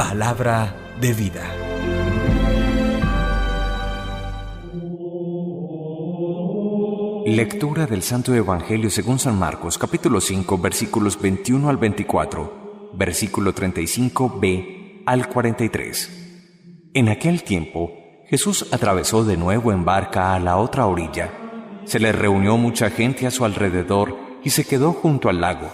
Palabra de vida. Lectura del Santo Evangelio según San Marcos, capítulo 5, versículos 21 al 24, versículo 35b al 43. En aquel tiempo, Jesús atravesó de nuevo en barca a la otra orilla. Se le reunió mucha gente a su alrededor y se quedó junto al lago.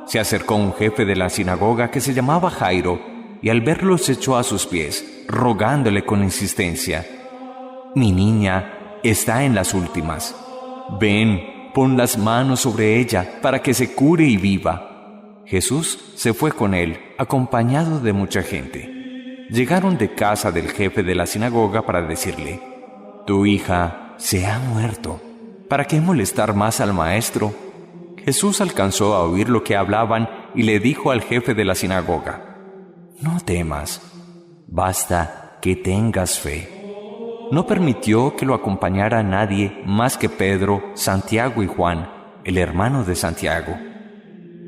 Se acercó un jefe de la sinagoga que se llamaba Jairo, y al verlo se echó a sus pies, rogándole con insistencia: «Mi niña está en las últimas. Ven, pon las manos sobre ella para que se cure y viva». Jesús se fue con él, acompañado de mucha gente. Llegaron de casa del jefe de la sinagoga para decirle: «Tu hija se ha muerto. ¿Para qué molestar más al maestro?». Jesús alcanzó a oír lo que hablaban y le dijo al jefe de la sinagoga: «No temas, basta que tengas fe». No permitió que lo acompañara nadie más que Pedro, Santiago y Juan, el hermano de Santiago.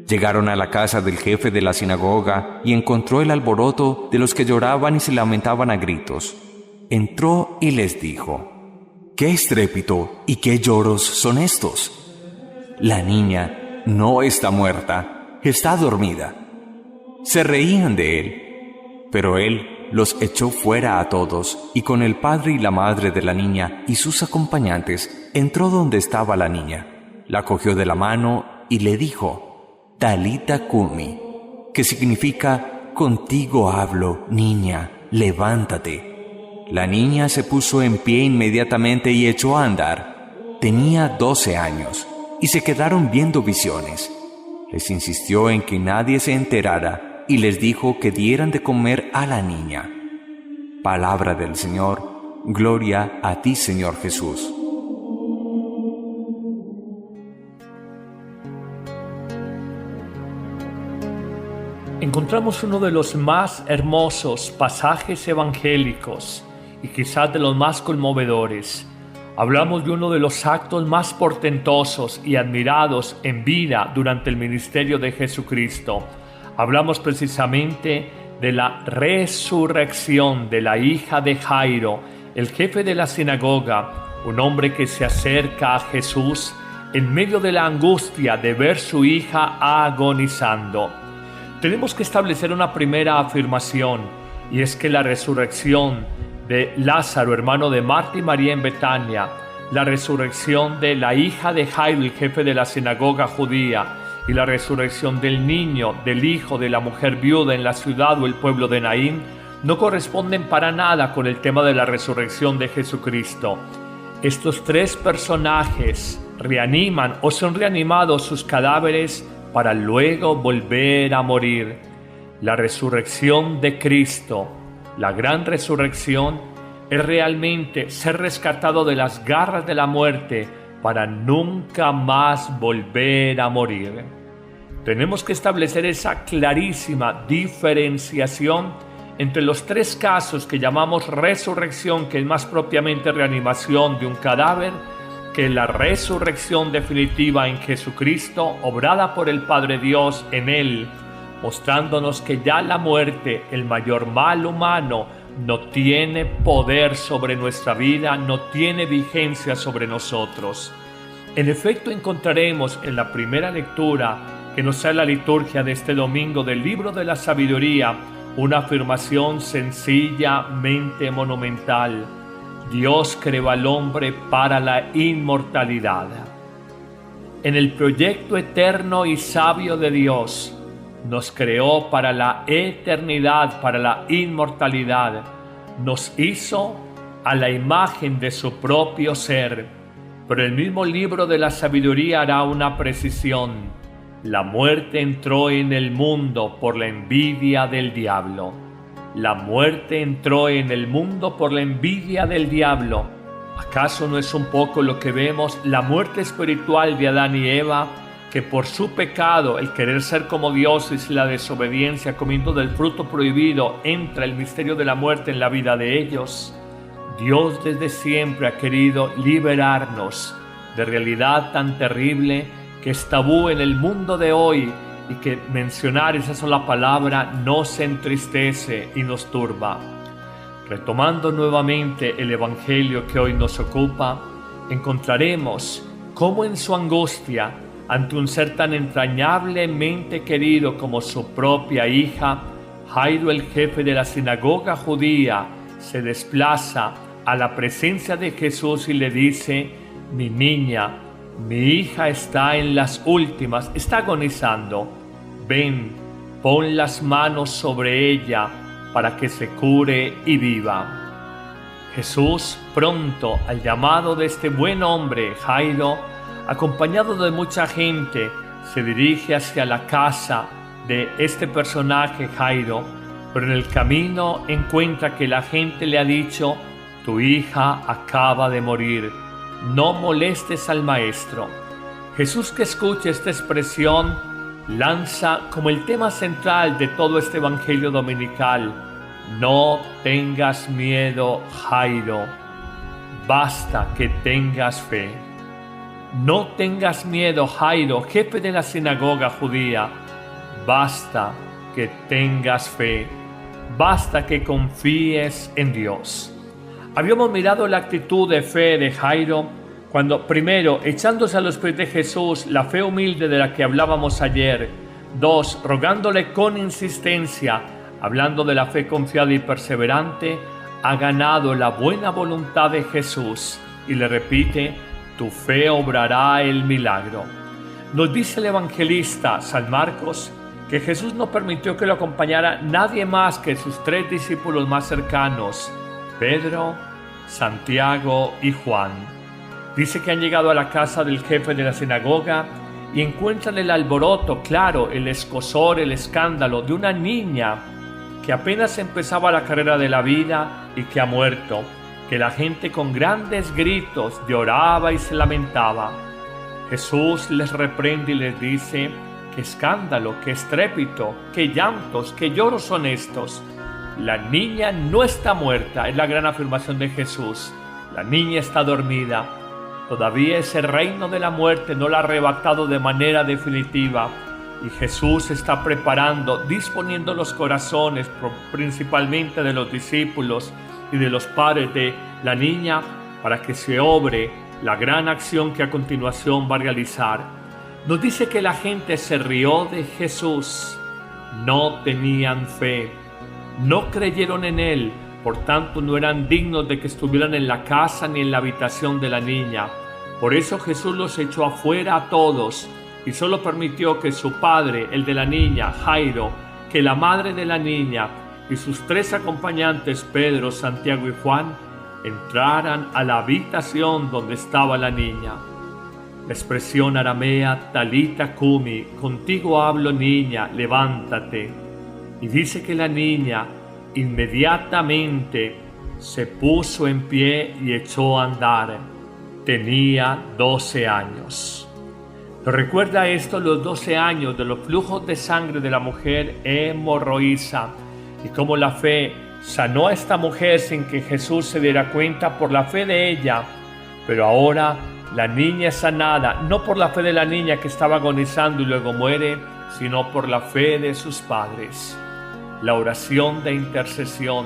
Llegaron a la casa del jefe de la sinagoga y encontró el alboroto de los que lloraban y se lamentaban a gritos. Entró y les dijo: «¿Qué estrépito y qué lloros son estos? La niña no está muerta, está dormida». Se reían de él, pero él los echó fuera a todos, y con el padre y la madre de la niña y sus acompañantes entró donde estaba la niña. La cogió de la mano y le dijo: «Talita cumi», que significa: «Contigo hablo, niña, levántate». La niña se puso en pie inmediatamente y echó a andar. Tenía 12 años, y se quedaron viendo visiones. Les insistió en que nadie se enterara y les dijo que dieran de comer a la niña. Palabra del Señor. Gloria a ti, Señor Jesús. Encontramos uno de los más hermosos pasajes evangélicos y quizás de los más conmovedores. Hablamos de uno de los actos más portentosos y admirados en vida durante el ministerio de Jesucristo. Hablamos precisamente de la resurrección de la hija de Jairo, el jefe de la sinagoga, un hombre que se acerca a Jesús en medio de la angustia de ver su hija agonizando. Tenemos que establecer una primera afirmación, y es que la resurrección de Lázaro, hermano de Marta y María en Betania, la resurrección de la hija de Jairo, el jefe de la sinagoga judía, y la resurrección del niño, del hijo de la mujer viuda en la ciudad o el pueblo de Naín, no corresponden para nada con el tema de la resurrección de Jesucristo. Estos tres personajes reaniman o son reanimados sus cadáveres para luego volver a morir. La resurrección de Cristo, la gran resurrección, es realmente ser rescatado de las garras de la muerte para nunca más volver a morir. Tenemos que establecer esa clarísima diferenciación entre los tres casos que llamamos resurrección, que es más propiamente reanimación de un cadáver, que la resurrección definitiva en Jesucristo, obrada por el Padre Dios en Él, mostrándonos que ya la muerte, el mayor mal humano, no tiene poder sobre nuestra vida, no tiene vigencia sobre nosotros. En efecto, encontraremos en la primera lectura que nos trae la liturgia de este domingo del libro de la sabiduría una afirmación sencillamente monumental: Dios creó al hombre para la inmortalidad. En el proyecto eterno y sabio de Dios, nos creó para la eternidad, para la inmortalidad. Nos hizo a la imagen de su propio ser. Pero el mismo libro de la sabiduría hará una precisión: la muerte entró en el mundo por la envidia del diablo. La muerte entró en el mundo por la envidia del diablo. ¿Acaso no es un poco lo que vemos la muerte espiritual de Adán y Eva, que por su pecado, el querer ser como dioses y la desobediencia comiendo del fruto prohibido, entra el misterio de la muerte en la vida de ellos? Dios desde siempre ha querido liberarnos de realidad tan terrible que es tabú en el mundo de hoy y que mencionar esa sola palabra nos entristece y nos turba. Retomando nuevamente el Evangelio que hoy nos ocupa, encontraremos cómo en su angustia, ante un ser tan entrañablemente querido como su propia hija, Jairo, el jefe de la sinagoga judía, se desplaza a la presencia de Jesús y le dice: mi niña, mi hija está en las últimas, está agonizando. Ven, pon las manos sobre ella para que se cure y viva. Jesús, pronto al llamado de este buen hombre, Jairo, acompañado de mucha gente, se dirige hacia la casa de este personaje, Jairo, pero en el camino encuentra que la gente le ha dicho: tu hija acaba de morir, no molestes al maestro. Jesús, que escucha esta expresión, lanza como el tema central de todo este evangelio dominical: no tengas miedo, Jairo, basta que tengas fe. No tengas miedo, Jairo, jefe de la sinagoga judía, basta que tengas fe, basta que confíes en Dios. Habíamos mirado la actitud de fe de Jairo cuando, primero, echándose a los pies de Jesús, la fe humilde de la que hablábamos ayer; dos, rogándole con insistencia, hablando de la fe confiada y perseverante, ha ganado la buena voluntad de Jesús y le repite: tu fe obrará el milagro. Nos dice el evangelista San Marcos que Jesús no permitió que lo acompañara nadie más que sus 3 discípulos más cercanos, Pedro, Santiago y Juan. Dice que han llegado a la casa del jefe de la sinagoga y encuentran el alboroto, claro, el escozor, el escándalo de una niña que apenas empezaba la carrera de la vida y que ha muerto, que la gente con grandes gritos lloraba y se lamentaba. Jesús les reprende y les dice: qué escándalo, qué estrépito, qué llantos, qué lloros son estos. La niña no está muerta, es la gran afirmación de Jesús. La niña está dormida. Todavía ese reino de la muerte no la ha arrebatado de manera definitiva. Y Jesús está preparando, disponiendo los corazones, principalmente de los discípulos y de los padres de la niña, para que se obre la gran acción que a continuación va a realizar. Nos dice que la gente se rió de Jesús. No tenían fe, no creyeron en él, por tanto no eran dignos de que estuvieran en la casa ni en la habitación de la niña. Por eso Jesús los echó afuera a todos y solo permitió que su padre, el de la niña, Jairo, que la madre de la niña y sus 3 acompañantes, Pedro, Santiago y Juan, entraran a la habitación donde estaba la niña. La expresión aramea Talita Kumi, contigo hablo niña, levántate. Y dice que la niña inmediatamente se puso en pie y echó a andar. Tenía 12 años. ¿Nos recuerda esto los 12 años de los flujos de sangre de la mujer hemorroísa y cómo la fe sanó a esta mujer sin que Jesús se diera cuenta por la fe de ella? Pero ahora la niña es sanada, no por la fe de la niña que estaba agonizando y luego muere, sino por la fe de sus padres. La oración de intercesión,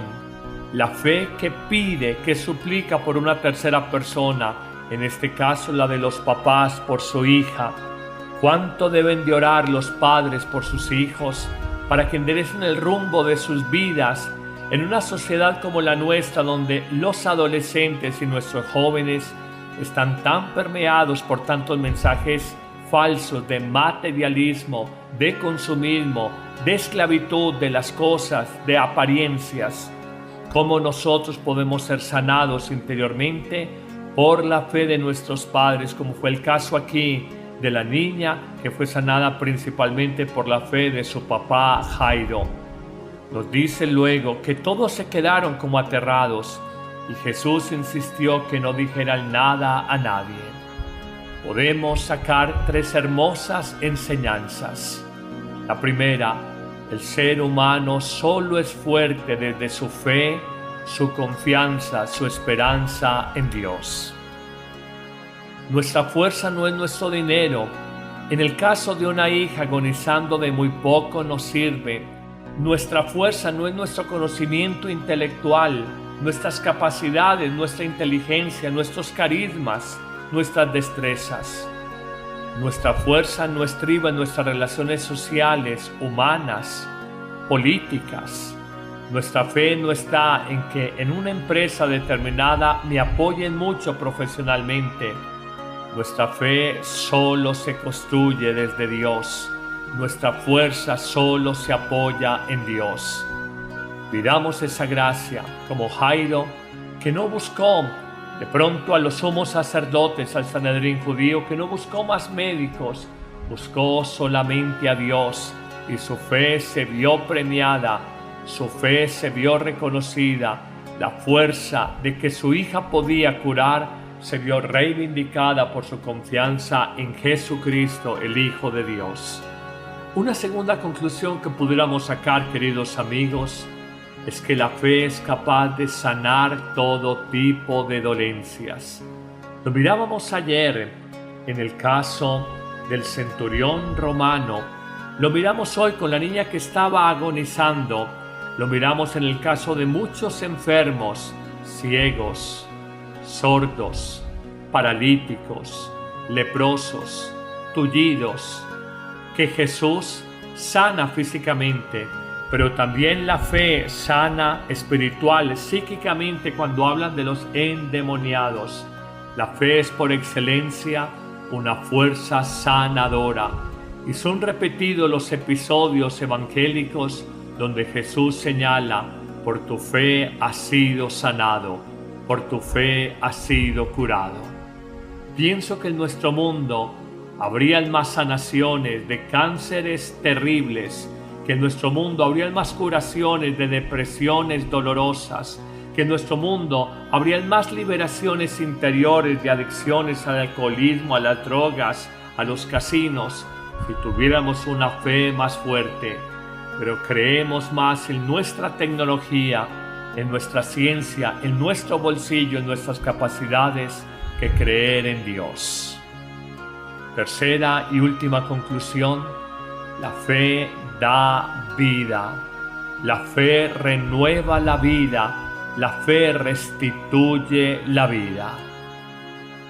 la fe que pide, que suplica por una tercera persona, en este caso la de los papás por su hija. ¿Cuánto deben de orar los padres por sus hijos para que enderecen el rumbo de sus vidas en una sociedad como la nuestra, donde los adolescentes y nuestros jóvenes están tan permeados por tantos mensajes falsos de materialismo, de consumismo, de esclavitud de las cosas, de apariencias? ¿Cómo nosotros podemos ser sanados interiormente? Por la fe de nuestros padres, como fue el caso aquí de la niña, que fue sanada principalmente por la fe de su papá Jairo. Nos dice luego que todos se quedaron como aterrados y Jesús insistió que no dijeran nada a nadie. Podemos sacar 3 hermosas enseñanzas. La primera: el ser humano solo es fuerte desde su fe, su confianza, su esperanza en Dios. Nuestra fuerza no es nuestro dinero, En el caso de una hija agonizando de muy poco nos sirve. Nuestra fuerza no es nuestro conocimiento intelectual, nuestras capacidades, nuestra inteligencia, nuestros carismas, nuestras destrezas. Nuestra fuerza no estriba en nuestras relaciones sociales, humanas, políticas. Nuestra fe no está en que en una empresa determinada me apoyen mucho profesionalmente. Nuestra fe solo se construye desde Dios. Nuestra fuerza solo se apoya en Dios. Pidamos esa gracia como Jairo, que no buscó de pronto a los sumos sacerdotes, al Sanedrín judío, que no buscó más médicos, buscó solamente a Dios, y su fe se vio premiada, su fe se vio reconocida. La fuerza de que su hija podía curar se vio reivindicada por su confianza en Jesucristo, el Hijo de Dios. Una segunda conclusión que pudiéramos sacar, queridos amigos, es que la fe es capaz de sanar todo tipo de dolencias. Lo mirábamos ayer en el caso del centurión romano, lo miramos hoy con la niña que estaba agonizando, lo miramos en el caso de muchos enfermos, ciegos, sordos, paralíticos, leprosos, tullidos, que Jesús sana físicamente, pero también la fe sana espiritual, psíquicamente, cuando hablan de los endemoniados. La fe es por excelencia una fuerza sanadora, y son repetidos los episodios evangélicos donde Jesús señala: por tu fe has sido sanado, por tu fe has sido curado. Pienso que en nuestro mundo habrían más sanaciones de cánceres terribles, que en nuestro mundo habrían más curaciones de depresiones dolorosas, que en nuestro mundo habrían más liberaciones interiores de adicciones al alcoholismo, a las drogas, a los casinos, si tuviéramos una fe más fuerte. Pero creemos más en nuestra tecnología, en nuestra ciencia, en nuestro bolsillo, en nuestras capacidades, que creer en Dios. Tercera y última conclusión: la fe da vida. La fe renueva la vida. La fe restituye la vida.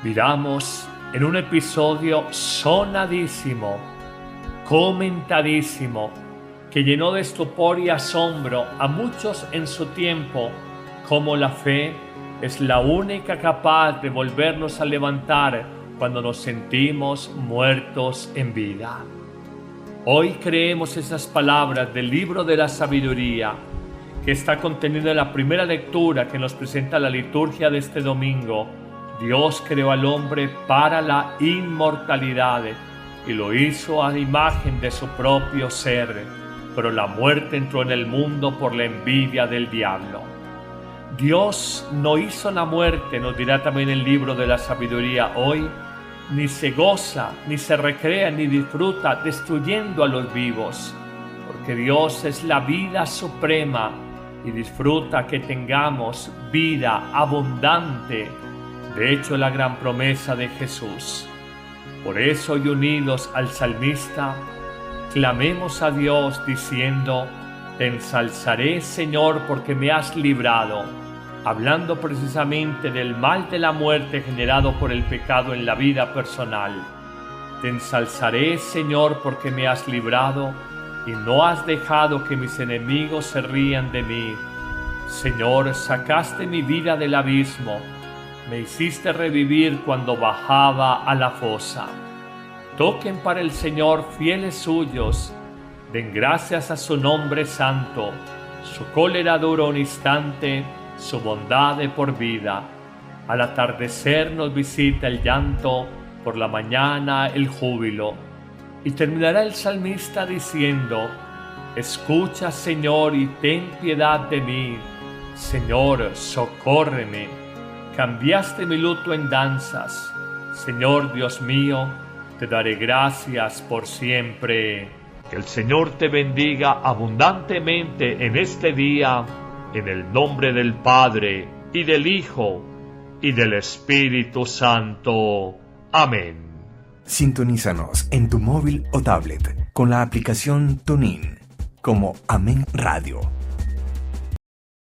Miramos en un episodio sonadísimo, comentadísimo, que llenó de estupor y asombro a muchos en su tiempo, cómo la fe es la única capaz de volvernos a levantar cuando nos sentimos muertos en vida. Hoy creemos esas palabras del libro de la sabiduría, que está contenido en la primera lectura que nos presenta la liturgia de este domingo. Dios creó al hombre para la inmortalidad y lo hizo a imagen de su propio ser, pero la muerte entró en el mundo por la envidia del diablo. Dios no hizo la muerte, nos dirá también el libro de la sabiduría hoy, ni se goza, ni se recrea, ni disfruta destruyendo a los vivos, porque Dios es la vida suprema y disfruta que tengamos vida abundante. De hecho, la gran promesa de Jesús. Por eso, y unidos al salmista, clamemos a Dios diciendo: te ensalzaré, Señor, porque me has librado, hablando precisamente del mal de la muerte generado por el pecado en la vida personal. Te ensalzaré, Señor, porque me has librado y no has dejado que mis enemigos se rían de mí. Señor, sacaste mi vida del abismo, me hiciste revivir cuando bajaba a la fosa. Toquen para el Señor fieles suyos, den gracias a su nombre santo. Su cólera dura un instante, su bondad de por vida. Al atardecer nos visita el llanto, por la mañana el júbilo. Y terminará el salmista diciendo: escucha, Señor, y ten piedad de mí. Señor, socórreme. Cambiaste mi luto en danzas. Señor Dios mío, te daré gracias por siempre. Que el Señor te bendiga abundantemente en este día, en el nombre del Padre, y del Hijo, y del Espíritu Santo. Amén. Sintonízanos en tu móvil o tablet con la aplicación TuneIn como Amén Radio.